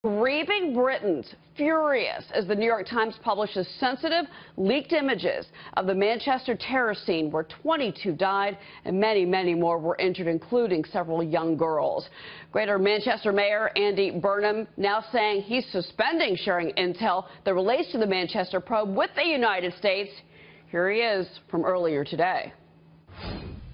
Grieving Britons furious as the New York Times publishes sensitive, leaked images of the Manchester terror scene where 22 died and many, many more were injured, including several young girls. Greater Manchester Mayor Andy Burnham now saying he's suspending sharing intel that relates to the Manchester probe with the United States. Here he is from earlier today.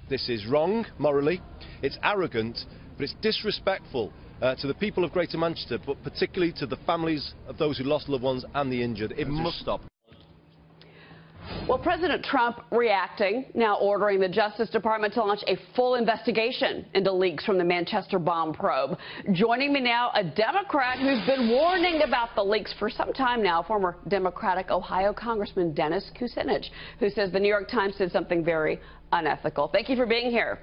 This is wrong morally, it's arrogant, but it's disrespectful to the people of Greater Manchester, but particularly to the families of those who lost loved ones and the injured. It must stop. Well, President Trump reacting, now ordering the Justice Department to launch a full investigation into leaks from the Manchester bomb probe. Joining me now, a Democrat who's been warning about the leaks for some time now, former Democratic Ohio Congressman Dennis Kucinich, who says the New York Times did something very unethical. Thank you for being here.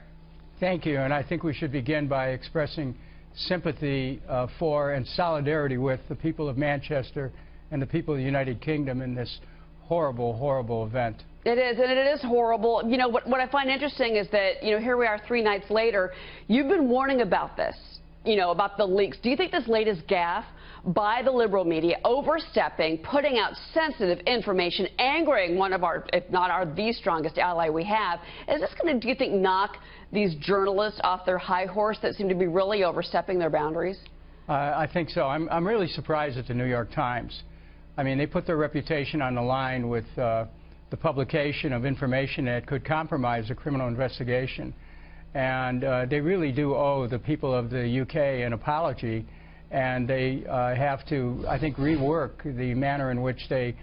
Thank you, and I think we should begin by expressing sympathy for and solidarity with the people of Manchester and the people of the United Kingdom in this horrible, horrible event. It is, and it is horrible. You know, what I find interesting is that, here we are 3 nights later. You've been warning about this, about the leaks. Do you think this latest gaffe by the liberal media, overstepping, putting out sensitive information, angering one of our, if not the strongest ally we have, is this going to, do you think, knock these journalists off their high horse that seem to be really overstepping their boundaries? I think so. I'm really surprised at the New York Times. I mean, they put their reputation on the line with the publication of information that could compromise a criminal investigation. And they really do owe the people of the UK an apology. And they have to, I think, rework the manner in which they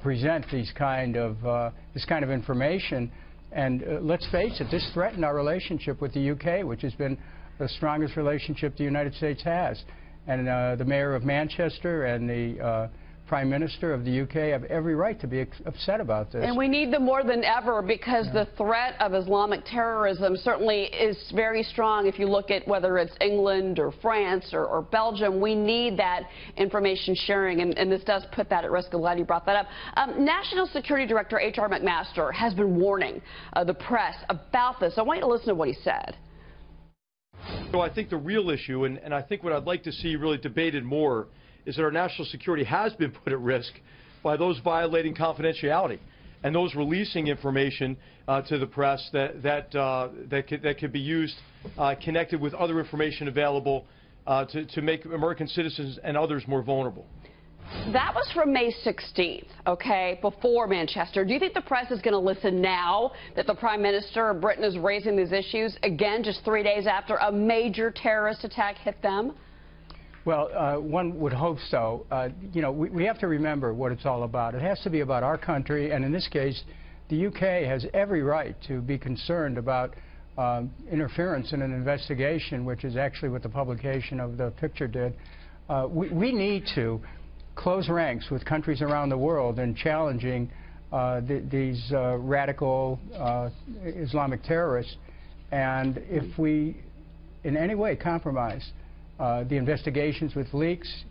present this kind of information. And let's face it, this threatened our relationship with the UK, which has been the strongest relationship the United States has. And the mayor of Manchester and the Prime Minister of the UK have every right to be upset about this. And we need them more than ever because the threat of Islamic terrorism certainly is very strong. If you look at whether it's England or France or Belgium, we need that information sharing, and this does put that at risk. I'm glad you brought that up. National Security Director H.R. McMaster has been warning the press about this. I want you to listen to what he said. So I think the real issue, and I think what I'd like to see really debated more, is that our national security has been put at risk by those violating confidentiality and those releasing information to the press that could be used connected with other information available to make American citizens and others more vulnerable. That was from May 16th, okay, before Manchester. Do you think the press is going to listen now that the Prime Minister of Britain is raising these issues, again, just 3 days after a major terrorist attack hit them? Well, one would hope so. We have to remember what it's all about. It has to be about our country, and in this case, the UK has every right to be concerned about interference in an investigation, which is actually what the publication of the picture did. We need to close ranks with countries around the world in challenging these radical Islamic terrorists. And if we in any way compromise the investigations with leaks,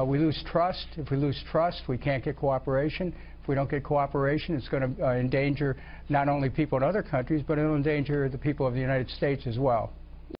we lose trust. If we lose trust, we can't get cooperation. If we don't get cooperation, it's going to endanger not only people in other countries, but it'll endanger the people of the United States as well.